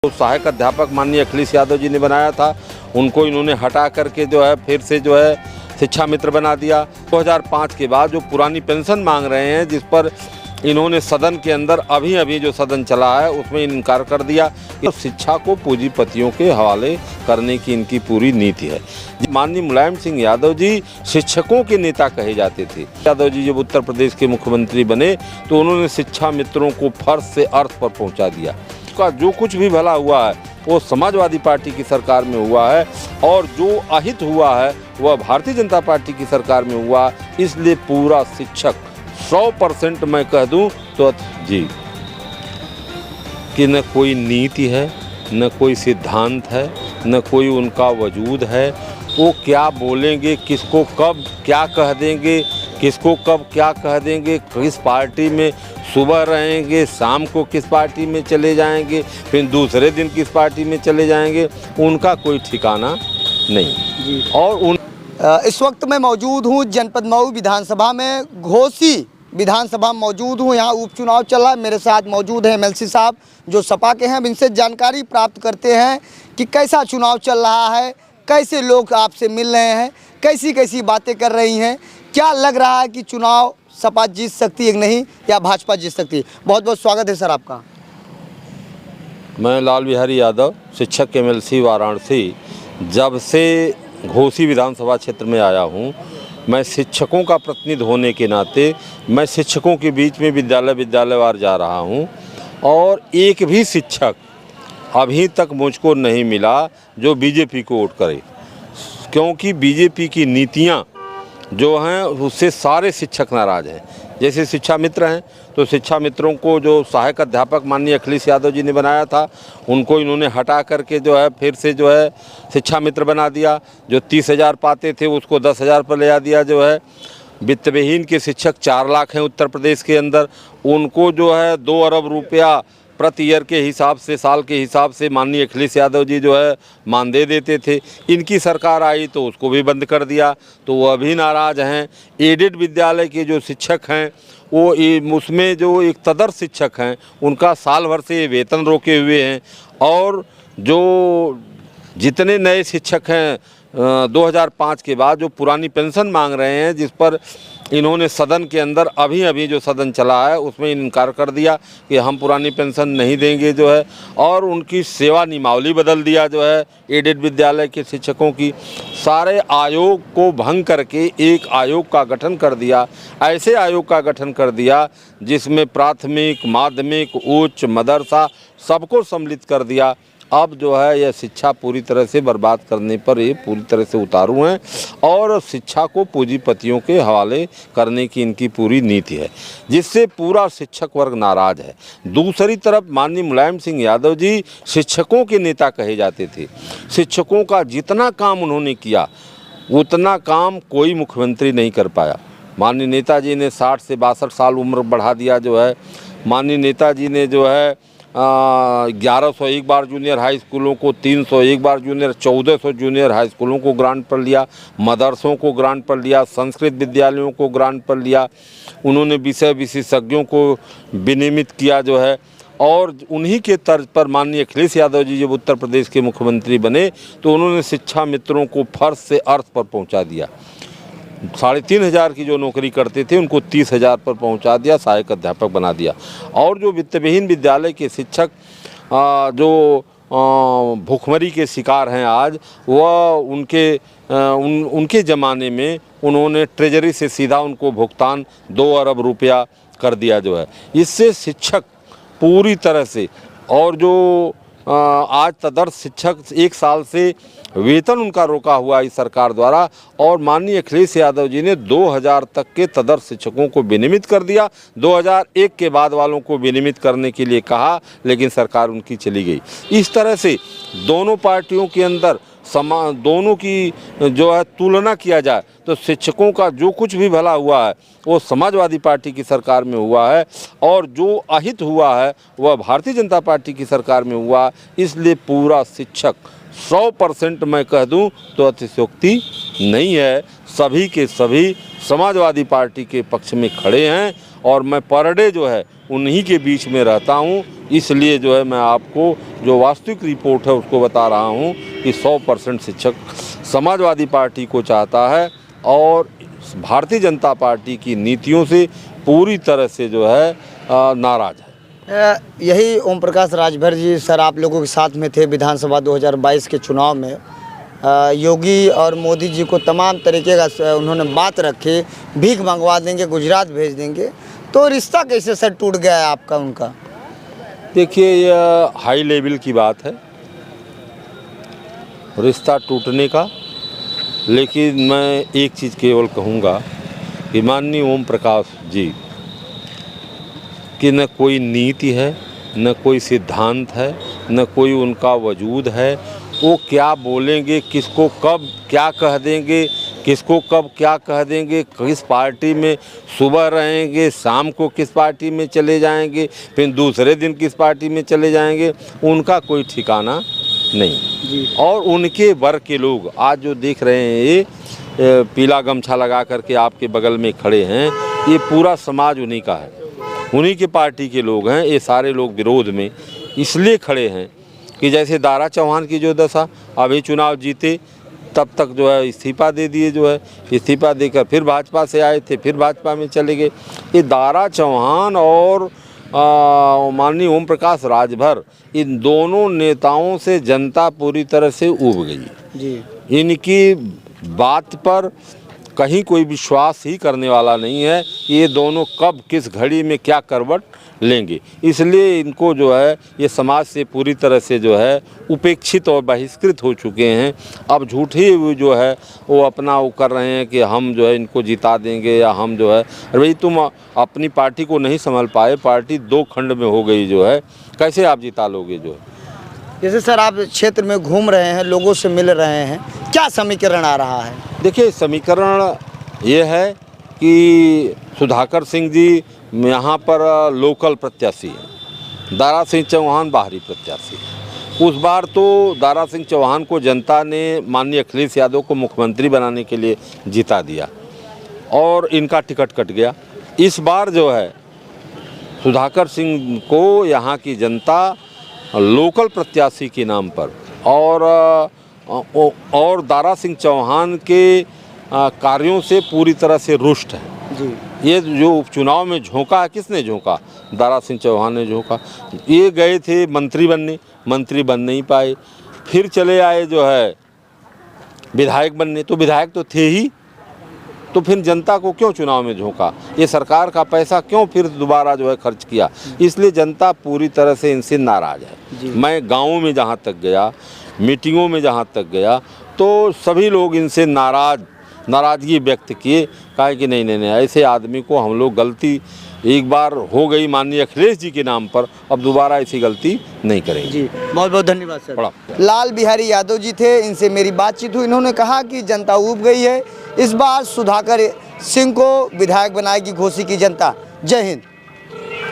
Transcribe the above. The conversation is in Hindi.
तो सहायक अध्यापक माननीय अखिलेश यादव जी ने बनाया था, उनको इन्होंने हटा करके जो है फिर से जो है शिक्षा मित्र बना दिया। 2005 के बाद जो पुरानी पेंशन मांग रहे हैं, जिस पर इन्होंने सदन के अंदर अभी जो सदन चला है उसमें इनकार कर दिया। तो शिक्षा को पूंजीपतियों के हवाले करने की इनकी पूरी नीति है। माननीय मुलायम सिंह यादव जी शिक्षकों के नेता कहे जाते थे। यादव जी जब उत्तर प्रदेश के मुख्यमंत्री बने तो उन्होंने शिक्षा मित्रों को फर्श से अर्थ पर पहुंचा दिया। उसका जो कुछ भी भला हुआ है वो समाजवादी पार्टी की सरकार में हुआ है, और जो अहित हुआ है वह भारतीय जनता पार्टी की सरकार में हुआ। इसलिए पूरा शिक्षक 100% मैं कह दूं तो जी कि न कोई नीति है, न कोई सिद्धांत है, न कोई उनका वजूद है। वो क्या बोलेंगे, किसको कब क्या कह देंगे, किसको कब क्या कह देंगे, किस पार्टी में सुबह रहेंगे, शाम को किस पार्टी में चले जाएंगे, फिर दूसरे दिन किस पार्टी में चले जाएंगे, उनका कोई ठिकाना नहीं। और इस वक्त मैं मौजूद हूँ जनपद मऊ विधानसभा में, घोसी विधानसभा में मौजूद हूँ। यहाँ उपचुनाव चल रहा है। मेरे साथ मौजूद हैं एमएलसी साहब जो सपा के हैं। अब इनसे जानकारी प्राप्त करते हैं कि कैसा चुनाव चल रहा है, कैसे लोग आपसे मिल रहे हैं, कैसी कैसी बातें कर रही हैं, क्या लग रहा है कि चुनाव सपा जीत सकती है कि नहीं, या भाजपा जीत सकती है। बहुत बहुत स्वागत है सर आपका। मैं लाल बिहारी यादव, शिक्षक एमएलसी वाराणसी, जब से घोसी विधानसभा क्षेत्र में आया हूँ, मैं शिक्षकों का प्रतिनिधि होने के नाते मैं शिक्षकों के बीच में विद्यालयवार जा रहा हूँ, और एक भी शिक्षक अभी तक मुझको नहीं मिला जो बीजेपी को वोट करे, क्योंकि बीजेपी की नीतियाँ जो हैं उससे सारे शिक्षक नाराज़ हैं। जैसे शिक्षा मित्र हैं तो शिक्षा मित्रों को जो सहायक अध्यापक माननीय अखिलेश यादव जी ने बनाया था, उनको इन्होंने हटा करके जो है फिर से जो है शिक्षा मित्र बना दिया। जो 30,000 पाते थे उसको 10,000 पर ले आ दिया। जो है वित्तविहीन के शिक्षक 4 लाख हैं उत्तर प्रदेश के अंदर, उनको जो है 2 अरब रुपया प्रति ईयर के हिसाब से, साल के हिसाब से माननीय अखिलेश यादव जी जो है मानदेय देते थे। इनकी सरकार आई तो उसको भी बंद कर दिया, तो वो अभी नाराज़ हैं। एडेड विद्यालय के जो शिक्षक हैं वो उसमें जो एक तदर्थ शिक्षक हैं उनका साल भर से वेतन रोके हुए हैं। और जो जितने नए शिक्षक हैं 2005 के बाद जो पुरानी पेंशन मांग रहे हैं, जिस पर इन्होंने सदन के अंदर अभी जो सदन चला है उसमें इनकार कर दिया कि हम पुरानी पेंशन नहीं देंगे जो है, और उनकी सेवा नियमावली बदल दिया जो है एडेड विद्यालय के शिक्षकों की। सारे आयोग को भंग करके एक आयोग का गठन कर दिया। ऐसे आयोग का गठन कर दिया जिसमें प्राथमिक, माध्यमिक, उच्च, मदरसा सबको सम्मिलित कर दिया। अब जो है यह शिक्षा पूरी तरह से बर्बाद करने पर ये पूरी तरह से उतारू हैं, और शिक्षा को पूंजीपतियों के हवाले करने की इनकी पूरी नीति है, जिससे पूरा शिक्षक वर्ग नाराज़ है। दूसरी तरफ माननीय मुलायम सिंह यादव जी शिक्षकों के नेता कहे जाते थे। शिक्षकों का जितना काम उन्होंने किया उतना काम कोई मुख्यमंत्री नहीं कर पाया। माननीय नेताजी ने 60 से 62 साल उम्र बढ़ा दिया जो है। माननीय नेताजी ने जो है 1101 बार जूनियर हाई स्कूलों को, 301 बार जूनियर, 1400 जूनियर हाई स्कूलों को ग्रांट पर लिया, मदरसों को ग्रांट पर लिया, संस्कृत विद्यालयों को ग्रांट पर लिया। उन्होंने विषय विशेषज्ञों को विनियमित किया जो है। और उन्हीं के तर्ज पर माननीय अखिलेश यादव जी जब उत्तर प्रदेश के मुख्यमंत्री बने तो उन्होंने शिक्षा मित्रों को फर्श से अर्थ पर पहुँचा दिया। 3,500 की जो नौकरी करते थे उनको 30,000 पर पहुंचा दिया, सहायक अध्यापक बना दिया। और जो वित्तविहीन विद्यालय के शिक्षक जो भूखमरी के शिकार हैं आज, वह उनके ज़माने में उन्होंने ट्रेजरी से सीधा उनको भुगतान 2 अरब रुपया कर दिया जो है। इससे शिक्षक पूरी तरह से, और जो आज तदर्थ शिक्षक 1 साल से वेतन उनका रोका हुआ इस सरकार द्वारा, और माननीय अखिलेश यादव जी ने 2000 तक के तदर्थ शिक्षकों को विनियमित कर दिया। 2001 के बाद वालों को विनियमित करने के लिए कहा, लेकिन सरकार उनकी चली गई। इस तरह से दोनों पार्टियों के अंदर दोनों की जो है तुलना किया जाए तो शिक्षकों का जो कुछ भी भला हुआ है वो समाजवादी पार्टी की सरकार में हुआ है, और जो अहित हुआ है वह भारतीय जनता पार्टी की सरकार में हुआ। इसलिए पूरा शिक्षक 100% मैं कह दूं तो अतिशयोक्ति नहीं है, सभी के सभी समाजवादी पार्टी के पक्ष में खड़े हैं और मैं पर डे जो है उन्हीं के बीच में रहता हूं। इसलिए जो है मैं आपको जो वास्तविक रिपोर्ट है उसको बता रहा हूं कि 100% शिक्षक समाजवादी पार्टी को चाहता है और भारतीय जनता पार्टी की नीतियों से पूरी तरह से जो है नाराज़ है। यही ओम प्रकाश राजभर जी सर आप लोगों के साथ में थे विधानसभा 2022 के चुनाव में। योगी और मोदी जी को तमाम तरीके का उन्होंने बात रखी, भीख मंगवा देंगे, गुजरात भेज देंगे, तो रिश्ता कैसे सर टूट गया है आपका उनका? देखिए यह हाई लेवल की बात है रिश्ता टूटने का, लेकिन मैं एक चीज़ केवल कहूँगा कि माननीय ओम प्रकाश जी कि न कोई नीति है, न कोई सिद्धांत है, न कोई उनका वजूद है। वो क्या बोलेंगे, किसको कब क्या कह देंगे, किसको कब क्या कह देंगे, किस पार्टी में सुबह रहेंगे, शाम को किस पार्टी में चले जाएंगे, फिर दूसरे दिन किस पार्टी में चले जाएंगे, उनका कोई ठिकाना नहीं जी। और उनके वर्ग के लोग आज जो देख रहे हैं ये पीला गमछा लगा करके आपके बगल में खड़े हैं, ये पूरा समाज उन्हीं का है, उन्हीं के पार्टी के लोग हैं। ये सारे लोग विरोध में इसलिए खड़े हैं कि जैसे दारा चौहान की जो दशा, अभी चुनाव जीते तब तक जो है इस्तीफा दे दिए, जो है इस्तीफा देकर फिर भाजपा से आए थे, फिर भाजपा में चले गए। ये दारा चौहान और माननीय ओम प्रकाश राजभर, इन दोनों नेताओं से जनता पूरी तरह से ऊब गई जी। इनकी बात पर कहीं कोई विश्वास ही करने वाला नहीं है कि ये दोनों कब किस घड़ी में क्या करवट लेंगे। इसलिए इनको जो है ये समाज से पूरी तरह से जो है उपेक्षित और बहिष्कृत हो चुके हैं। अब झूठी जो है वो अपना वो कर रहे हैं कि हम जो है इनको जिता देंगे या हम जो है, अरे भाई तुम अपनी पार्टी को नहीं संभाल पाए, पार्टी 2 खंड में हो गई, जो है कैसे आप जिता लोगे? जो जैसे सर आप क्षेत्र में घूम रहे हैं, लोगों से मिल रहे हैं, क्या समीकरण आ रहा है? देखिए समीकरण ये है कि सुधाकर सिंह जी यहाँ पर लोकल प्रत्याशी हैं, दारा सिंह चौहान बाहरी प्रत्याशी हैं। उस बार तो दारा सिंह चौहान को जनता ने माननीय अखिलेश यादव को मुख्यमंत्री बनाने के लिए जिता दिया और इनका टिकट कट गया। इस बार जो है सुधाकर सिंह को यहाँ की जनता लोकल प्रत्याशी के नाम पर और दारा सिंह चौहान के कार्यों से पूरी तरह से रुष्ट है जी। ये जो उपचुनाव में झोंका है, किसने झोंका? दारा सिंह चौहान ने झोंका। ये गए थे मंत्री बनने, मंत्री बन नहीं पाए, फिर चले आए जो है विधायक बनने, तो विधायक तो थे ही, तो फिर जनता को क्यों चुनाव में झोंका? ये सरकार का पैसा क्यों फिर दोबारा जो है खर्च किया? इसलिए जनता पूरी तरह से इनसे नाराज़ है। मैं गाँवों में जहाँ तक गया, मीटिंगों में जहाँ तक गया, तो सभी लोग इनसे नाराज़गी व्यक्त किए, कहा कि नहीं ऐसे आदमी को हम लोग, गलती एक बार हो गई माननीय अखिलेश जी के नाम पर, अब दोबारा ऐसी गलती नहीं करेंगे जी। बहुत बहुत धन्यवाद सर। लाल बिहारी यादव जी थे, इनसे मेरी बातचीत हुई। इन्होंने कहा कि जनता ऊब गई है, इस बार सुधाकर सिंह को विधायक बनाएगी घोसी की जनता। जय हिंद।